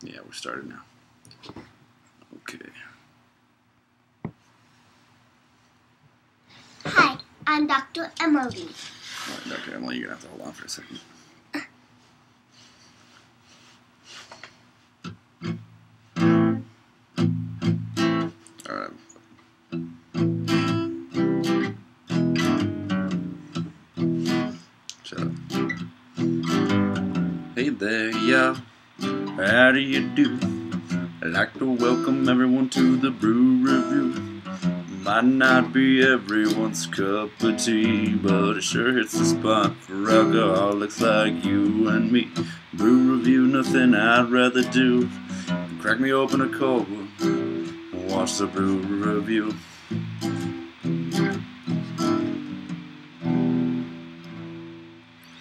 Yeah, we're started now. Okay. Hi, I'm Dr. Emily. Alright, Dr. Emily, you're going to have to hold on for a second. Alright. Shut up. Hey there, yeah. How do you do? I'd like to welcome everyone to the brew review. Might not be everyone's cup of tea, but it sure hits the spot for alcoholics like you and me. Brew review, nothing I'd rather do than crack me open a cold one and watch the brew review.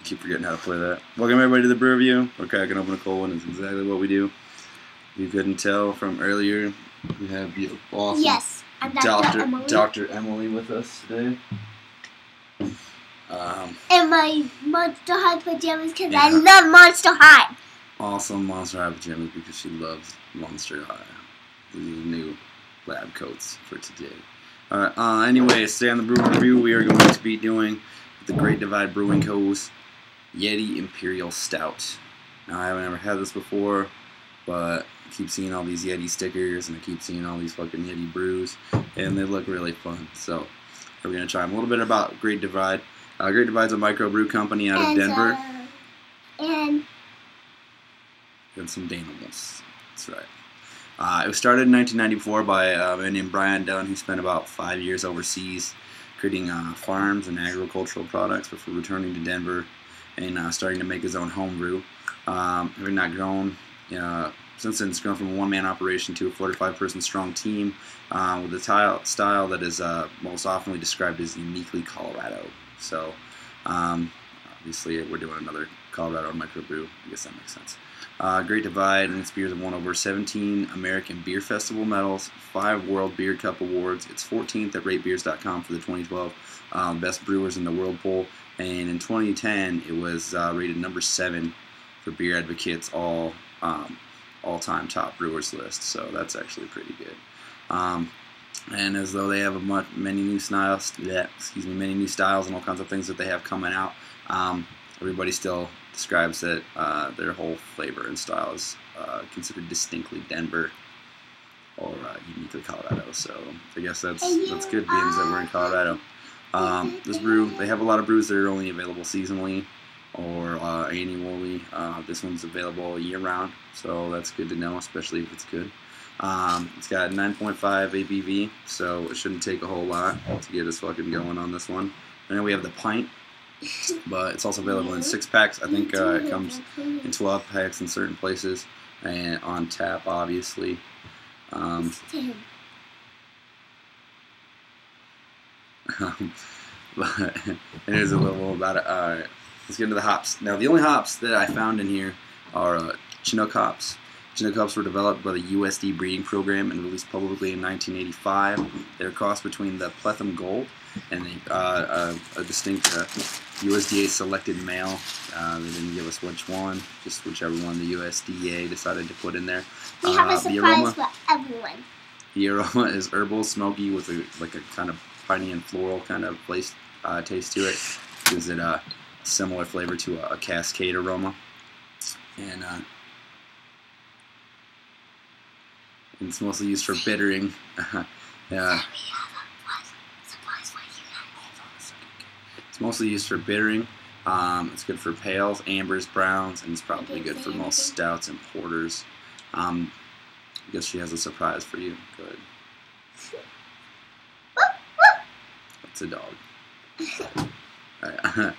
Keep forgetting how to play that. Welcome everybody to the brew review. We're cracking open a cold one. It's exactly what we do. You couldn't tell from earlier. We have the awesome Dr. Emily with us today. In my Monster High pajamas because I love Monster High. Awesome Monster High pajamas because she loves Monster High. These are new lab coats for today. Alright, anyway, today on the brew review we are going to be doing the Great Divide Brewing Co.'s Yeti Imperial Stout. Now I haven't ever had this before, but I keep seeing all these Yeti stickers and I keep seeing all these fucking Yeti brews and they look really fun. So we're going to try them. A little bit about Great Divide. Great Divide's a microbrew company out of Denver. And some Danimals. That's right. It was started in 1994 by a man named Brian Dunn, who spent about 5 years overseas creating farms and agricultural products before returning to Denver and starting to make his own home brew. Having not grown, since then it's grown from a one-man operation to a 45-person strong team with a style that is most often described as uniquely Colorado. So, obviously we're doing another Colorado microbrew. I guess that makes sense. Great Divide and its beers have won over 17 American Beer Festival medals, 5 World Beer Cup awards. It's 14th at ratebeers.com for the 2012 Best Brewers in the World poll, and in 2010 it was rated number 7 for Beer Advocate's all-time top brewers list. So that's actually pretty good. And as though they have many new styles, many new styles and all kinds of things that they have coming out, everybody still describes that their whole flavor and style is considered distinctly Denver or uniquely Colorado. So I guess that's good, being that we're in Colorado. This brew, they have a lot of brews that are only available seasonally or annually. This one's available year-round, so that's good to know, especially if it's good. It's got 9.5 ABV, so it shouldn't take a whole lot to get us fucking going on this one. And then we have the pint, but it's also available in 6-packs. I think it comes in 12-packs in certain places, and on tap, obviously. But here's a little about it. Alright, let's get into the hops. Now, the only hops that I found in here are Chinook hops. Chinook hops were developed by the USD breeding program and released publicly in 1985. They're crossed between the Plethum Gold and a distinct USDA selected male. They didn't give us which one, just whichever one the USDA decided to put in there. We have a surprise for everyone. The aroma is herbal, smoky, with a kind of piney and floral kind of taste to it. Gives it a similar flavor to a Cascade aroma. And it's mostly used for bittering. It's mostly used for bittering. It's good for pales, ambers, browns, and it's probably good for most stouts and porters. I guess she has a surprise for you. Good. That's a dog. Alright.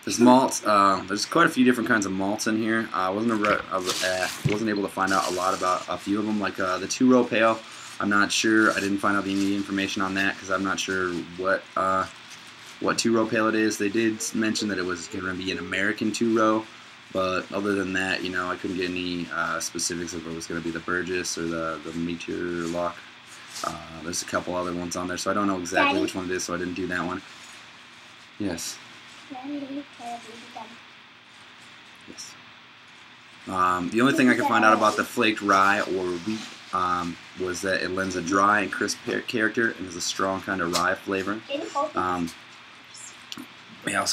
This malt, there's quite a few different kinds of malts in here. I wasn't able to find out a lot about a few of them, like the 2-row pale. I'm not sure. I didn't find out any information on that because I'm not sure what 2-row pale it is. They did mention that it was going to be an American 2-row, but other than that, I couldn't get any specifics if it was going to be the Burgess or the Meteorlock. There's a couple other ones on there, so I don't know exactly which one it is, so I didn't do that one. Yes. Yes. The only thing I could find out about the flaked rye or wheat was that it lends a dry and crisp character and has a strong kind of rye flavor. We got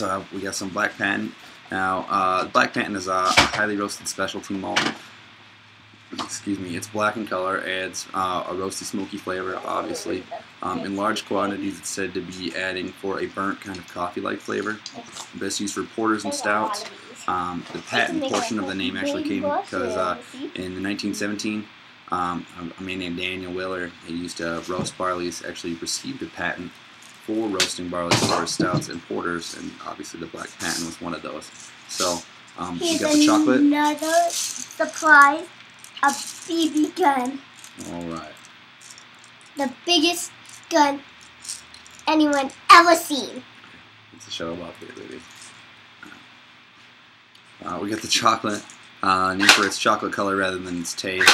some Black Patent. Now, Black Patent is a highly roasted specialty malt. Excuse me, it's black in color, adds a roasty, smoky flavor, obviously. In large quantities, it's said to be adding for a burnt kind of coffee-like flavor. Best used for porters and stouts. The patent portion of the name actually came because in 1917, a man named Daniel Willer, he used to roast barleys, actually received a patent for roasting barley for stouts and porters, and obviously the Black Patent was one of those. So, we got the chocolate. Another surprise. A BB gun. Alright. The biggest gun anyone ever seen. It's a show up here, baby. We got the chocolate. Named for its chocolate color rather than its taste.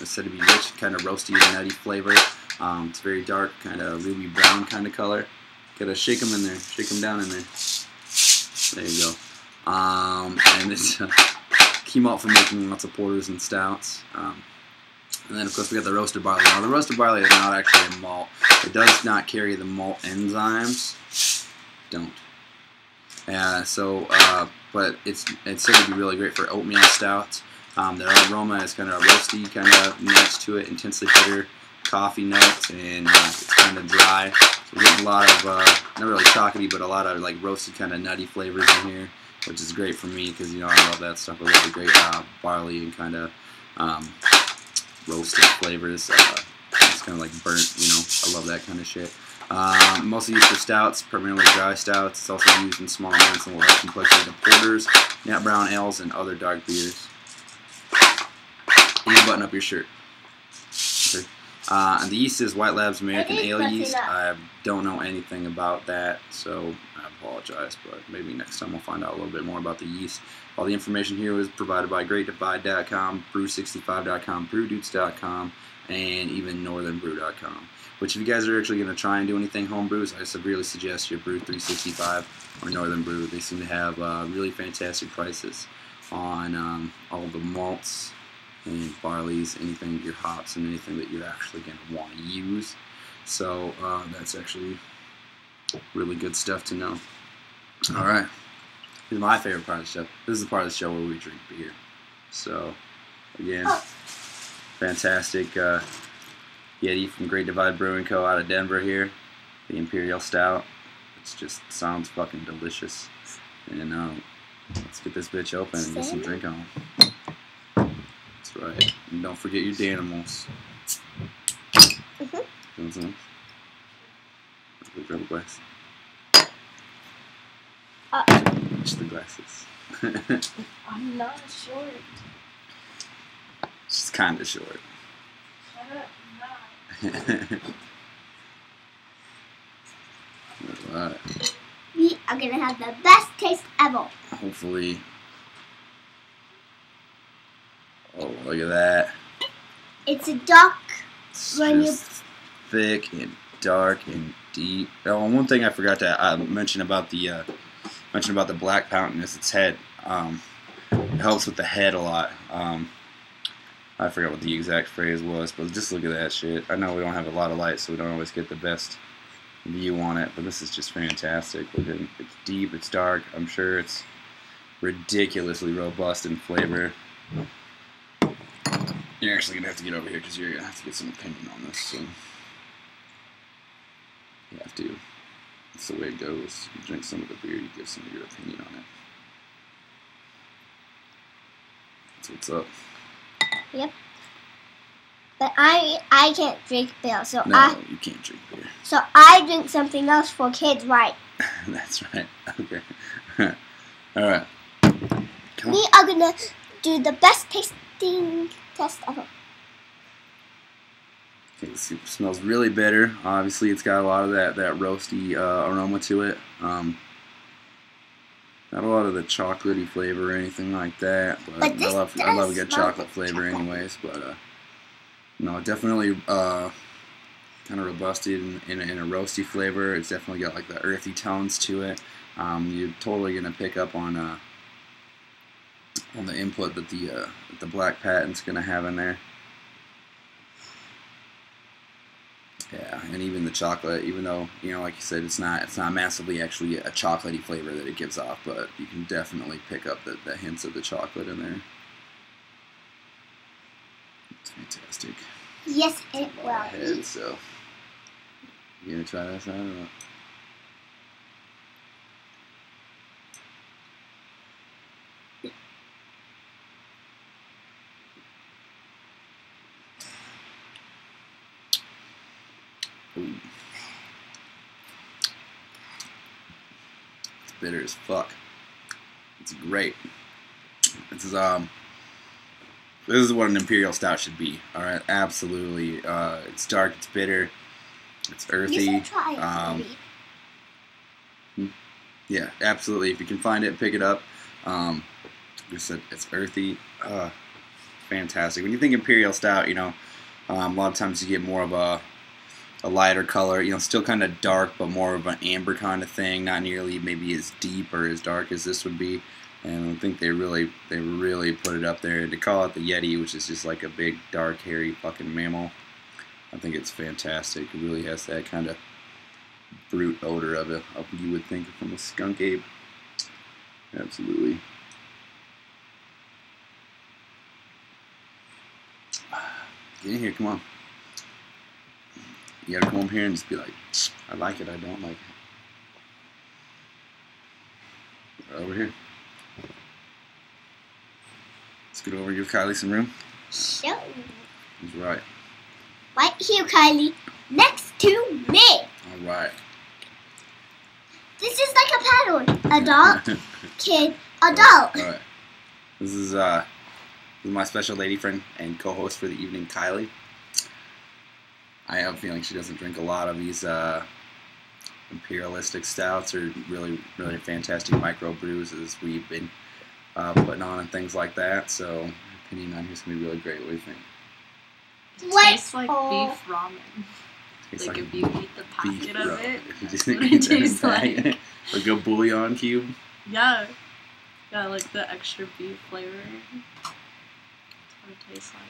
It's said to be rich, kind of roasty and nutty flavor. It's very dark, kind of ruby brown kind of color. Gotta shake them in there, shake them down in there. There you go. And it's key malt for making lots of porters and stouts. And then, of course, we got the roasted barley. Now, the roasted barley is not actually a malt. It does not carry the malt enzymes. Don't. But it's said to be really great for oatmeal stouts. The aroma is kind of roasty, kind of notes to it, intensely bitter coffee notes, and it's kind of dry. So we're getting a lot of, not really chocolatey, but a lot of like roasted kind of nutty flavors in here, which is great for me because, you know, I love that stuff. I love the great barley and kind of roasted flavors. It's kind of like burnt, you know. I love that kind of shit. Mostly used for stouts, primarily dry stouts. It's also used in small amounts and will have complexity of porters, nut brown ales, and other dark beers. You can button up your shirt. Okay. And the yeast is White Lab's American Ale yeast. I don't know anything about that, so I apologize, but maybe next time we'll find out a little bit more about the yeast. All the information here was provided by GreatDivide.com, Brew65.com, BrewDudes.com, and even NorthernBrew.com. Which, if you guys are actually going to try and do anything home brews, I severely suggest your Brew 365 or Northern Brew. They seem to have really fantastic prices on all the malts and barleys, anything, your hops, and anything that you're actually going to want to use. So that's actually really good stuff to know. All right. This is my favorite part of the show. This is the part of the show where we drink beer. So, again, fantastic Yeti from Great Divide Brewing Co. out of Denver here. The Imperial Stout. It just sounds fucking delicious. And let's get this bitch open and get some drink on. That's right. And don't forget your Danimals. Mm-hmm. Grab a glass. Just the glasses. I'm not short. She's kind of short. Shut up, I'm not. Alright. We are gonna have the best taste ever. Hopefully. Oh, look at that. It's a dark It's when you just thick and dark and deep. Oh, and one thing I forgot to mention about the Black Patent is its head. It helps with the head a lot. I forgot what the exact phrase was, but just look at that shit. I know we don't have a lot of light, so we don't always get the best view on it, but this is just fantastic. Look at it. It's deep, it's dark. I'm sure it's ridiculously robust in flavor. You're actually going to have to get over here because you're going to have to get some opinion on this. So you have to. That's the way it goes. You drink some of the beer, you give some of your opinion on it. That's what's up. Yep. But I can't drink beer, so No, you can't drink beer. So I drink something else for kids, right? That's right. Okay. Alright. We are gonna do the best tasting test ever. Okay, it smells really bitter. Obviously, it's got a lot of that roasty aroma to it. Not a lot of the chocolatey flavor or anything like that. But I love a good chocolate flavor, anyways. But no, definitely kind of robusted in a roasty flavor. It's definitely got like the earthy tones to it. You're totally gonna pick up on on the input that the black patent's gonna have in there. Yeah, and even the chocolate, even though, you know, like you said, it's not massively actually a chocolatey flavor that it gives off, but you can definitely pick up the hints of the chocolate in there. It's fantastic. Yes, it will. Ahead, so you gonna try this out or not? Ooh. It's bitter as fuck. It's great. This is what an Imperial Stout should be. All right, absolutely. It's dark. It's bitter. It's earthy. You should try it, Yeah, absolutely. If you can find it, pick it up. Like I said, it's earthy. Fantastic. When you think Imperial Stout, you know, a lot of times you get more of a lighter color, you know, still kind of dark, but more of an amber kind of thing. Not nearly maybe as deep or as dark as this would be. And I think they really put it up there. To call it the Yeti, which is just like a big, dark, hairy fucking mammal, I think it's fantastic. It really has that kind of brute odor of it, you would think from a skunk ape. Absolutely. Get in here, come on. You gotta come over here and just be like, I like it, I don't like it. Right over here. Let's get over, give Kylie some room. Sure. He's right. Right here, Kylie. Next to me. Alright. This is like a paddle. Adult, kid, adult. Alright. This is my special lady friend and co-host for the evening, Kylie. I have a feeling she doesn't drink a lot of these imperialistic stouts or really fantastic microbrews as we've been putting on and things like that. So, her opinion on here's gonna be really great. What do you think? It tastes like beef ramen. Tastes like if you eat the packet of it, if you just that's what eat it tastes like. Like a bouillon cube. Yeah. Yeah, like the extra beef flavor. That's what it tastes like.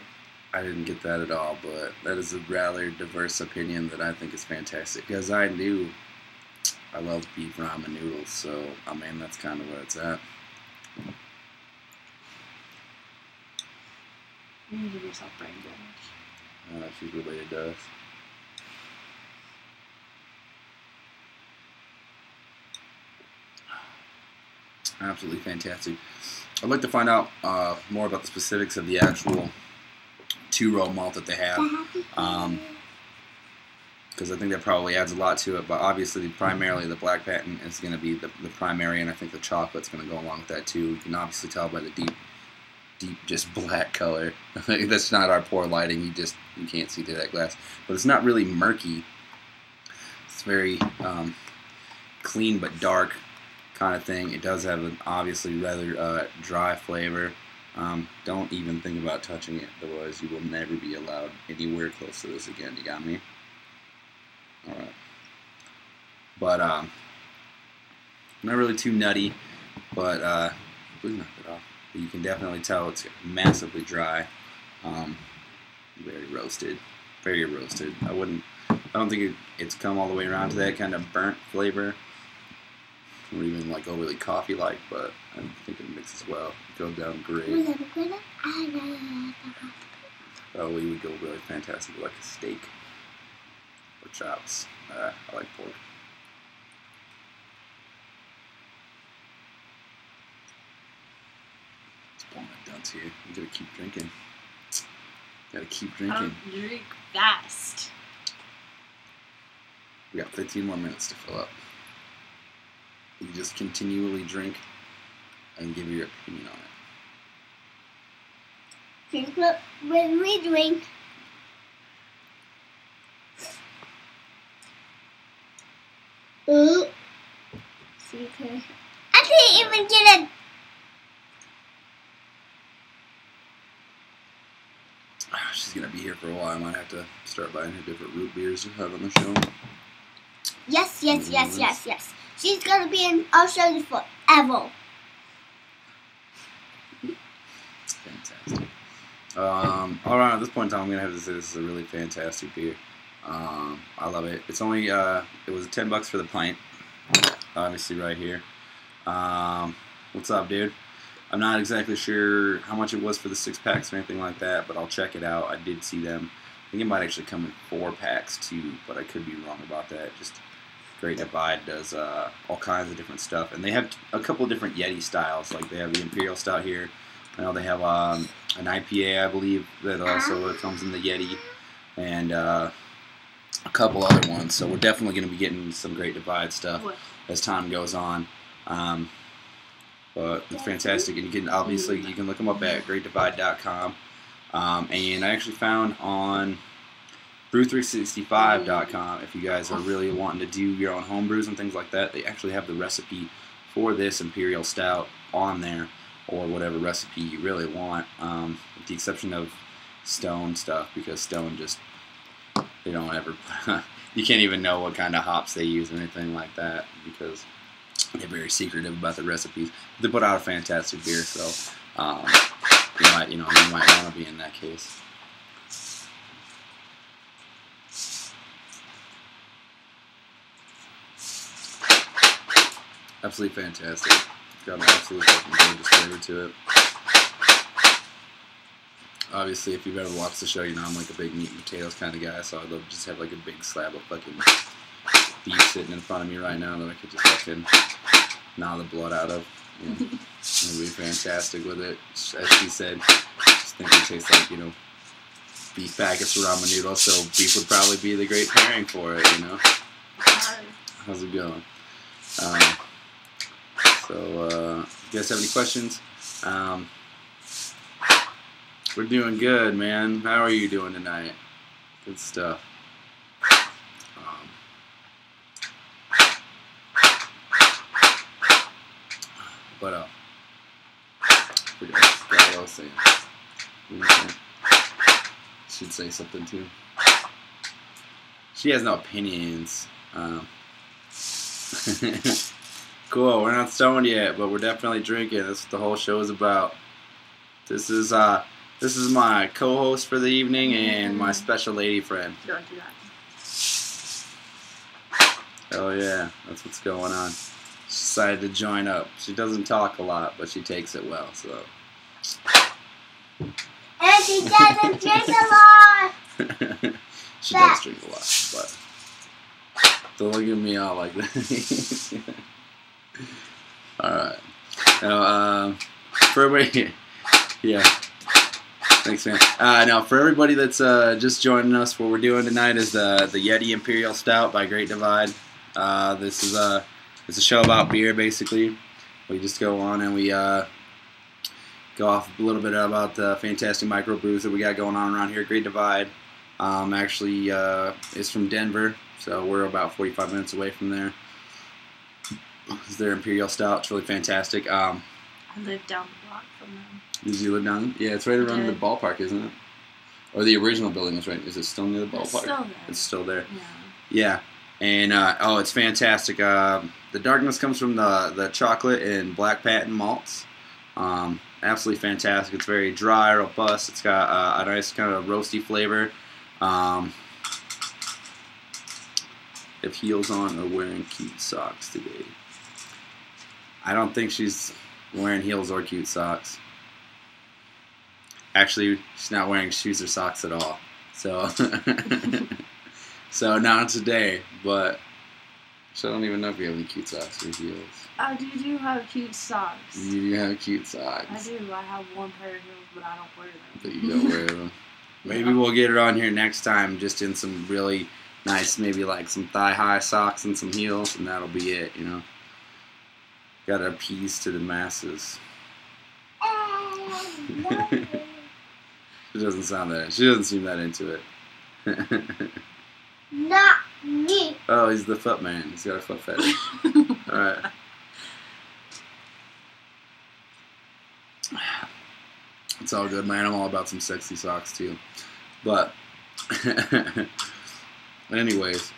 I didn't get that at all, but that is a rather diverse opinion that I think is fantastic. Because I love beef ramen noodles, so I mean that's kind of where it's at. You can give yourself brain damage. She's related to us. Absolutely fantastic. I'd like to find out more about the specifics of the actual two-row malt that they have, because I think that probably adds a lot to it. But obviously, primarily the black patent is going to be the primary, and I think the chocolate's going to go along with that too. You can obviously tell by the deep, just black color. That's not our poor lighting. You can't see through that glass, but it's not really murky. It's very clean but dark kind of thing. It does have an obviously rather dry flavor. Don't even think about touching it, otherwise you will never be allowed anywhere close to this again. You got me? Alright. But, not really too nutty, but, please knock it off. You can definitely tell it's massively dry. Very roasted. Very roasted. I don't think it's come all the way around to that kind of burnt flavor. Or even like overly coffee-like, but I think it mixes well. It goes down great. Probably would go really fantastic with like a steak or chops. I like pork. Let's pull my dunce here. You gotta keep drinking. Gotta keep drinking. Drink fast. We got 15 more minutes to fill up. You just continually drink and give your opinion on it. Drink when we drink. Ooh. Secret. I can't even get it. She's gonna be here for a while. I might have to start buying her different root beers to have on the show. Yes. She's gonna be in Australia forever. All around at this point in time, I'm gonna have to say this is a really fantastic beer. I love it. It's only it was $10 for the pint, obviously right here. What's up, dude? I'm not exactly sure how much it was for the 6-packs or anything like that, but I'll check it out. I did see them. I think it might actually come in 4-packs too, but I could be wrong about that. Just Great Divide does all kinds of different stuff, and they have a couple of different Yeti styles. Like they have the Imperial Stout here. I know they have an IPA, I believe, that also comes in the Yeti, and a couple other ones. So we're definitely going to be getting some Great Divide stuff as time goes on. But it's fantastic, and you can obviously you can look them up at greatdivide.com. And I actually found on brew365.com, if you guys are really wanting to do your own home brews and things like that, they actually have the recipe for this Imperial Stout on there, or whatever recipe you really want, with the exception of Stone stuff, because Stone just, they don't ever, you can't even know what kind of hops they use or anything like that, because they're very secretive about the recipes. They put out a fantastic beer, so you might want to be in that case. Absolutely fantastic. It's got an absolute fucking gorgeous flavor to it. Obviously, if you've ever watched the show, you know I'm like a big meat and potatoes kind of guy, so I'd love to just have like a big slab of fucking beef sitting in front of me right now that I could just fucking gnaw the blood out of. You know, it would be fantastic with it. As she said, just think it tastes like, you know, beef packets with ramen noodles, so beef would probably be the great pairing for it, you know. How's it going? If you guys have any questions, we're doing good, man. How are you doing tonight? Good stuff. Forgot what I was saying. Should say something too. She has no opinions. Cool, we're not stoned yet, but we're definitely drinking. That's what the whole show is about. This is my co-host for the evening and my special lady friend. Don't do that. Oh yeah, that's what's going on. She decided to join up. She doesn't talk a lot, but she takes it well, so. And she doesn't drink a lot. She does drink a lot, but don't look at me all like that. Alright. Now, for everybody, yeah. Thanks, man. Now, for everybody that's just joining us, what we're doing tonight is the Yeti Imperial Stout by Great Divide. This is it's a show about beer, basically. We just go on and we go off a little bit about the fantastic microbrews that we got going on around here. Great Divide actually is from Denver, so we're about 45 minutes away from there. It's their Imperial Stout. It's really fantastic. I live down the block from them. Did you live down? Yeah, it's right around the ballpark, isn't it? Or the original building is right. Is it still near the ballpark? It's still there. It's still there. Yeah. Yeah. And it's fantastic. The darkness comes from the chocolate and black patent malts. Absolutely fantastic. It's very dry, robust. It's got a nice kind of roasty flavor. If heels on or wearing cute socks today. I don't think she's wearing heels or cute socks. Actually, she's not wearing shoes or socks at all. So, so not today. But so I don't even know if you have any cute socks or heels. I do have cute socks. You do have cute socks. I do. I have one pair of heels, but I don't wear them. But you don't wear them. Maybe we'll get her on here next time, just in some really nice, maybe like some thigh-high socks and some heels, and that'll be it, you know. Got to appease to the masses. She doesn't sound that. She doesn't seem that into it. Not me. Oh, he's the foot man. He's got a foot fetish. All right. It's all good, man. I'm all about some sexy socks too. But anyways,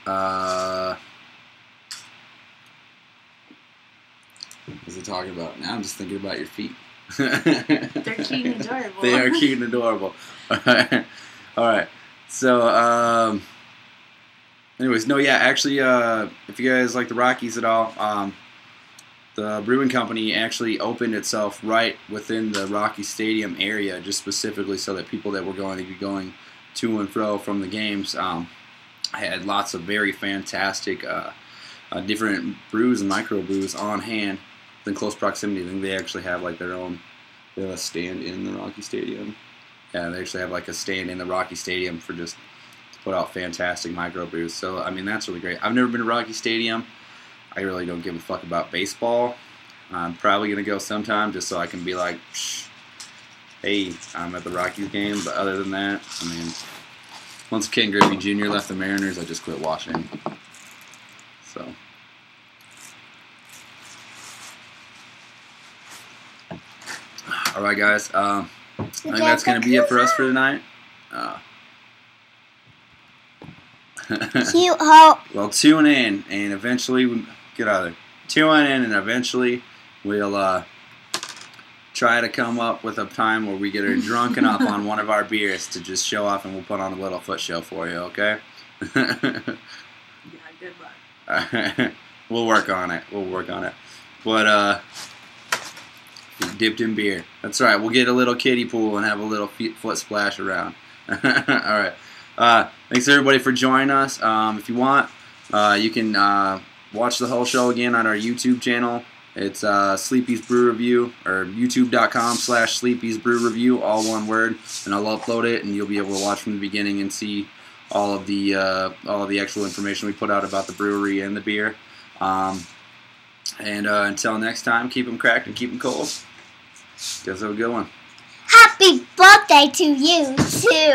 what was I talking about? Now I'm just thinking about your feet. They're cute and adorable. They are cute and adorable. All right. So, anyways, no, yeah, actually, if you guys like the Rockies at all, the brewing company actually opened itself right within the Rocky Stadium area, just specifically so that people that were going to be going to and fro from the games had lots of very fantastic different brews and microbrews on hand in close proximity. I think they actually have like their own. They have a stand in the Rocky Stadium. Yeah, they actually have like a stand in the Rocky Stadium for just to put out fantastic microbrews. So I mean that's really great. I've never been to Rocky Stadium. I really don't give a fuck about baseball. I'm probably gonna go sometime just so I can be like, hey, I'm at the Rockies game. But other than that, I mean, once Ken Griffey Jr. left the Mariners, I just quit watching. So. All right, guys. I think that's going to be it for us for tonight. Cute hope. Well, tune in, and eventually, get out of there. Tune in, and eventually, we'll try to come up with a time where we get her drunk enough on one of our beers to just show off, and we'll put on a little foot show for you, okay? Yeah, good luck. We'll work on it. But, dipped in beer. That's right. We'll get a little kiddie pool and have a little foot splash around. All right. Thanks everybody for joining us. If you want, you can watch the whole show again on our YouTube channel. It's Sleepy's Brew Review, or youtube.com/Sleepy's Brew Review, all one word. And I'll upload it, and you'll be able to watch from the beginning and see all of the actual information we put out about the brewery and the beer. And until next time, keep them cracked and keep them cold. Guys, have a good one. Happy birthday to you, too.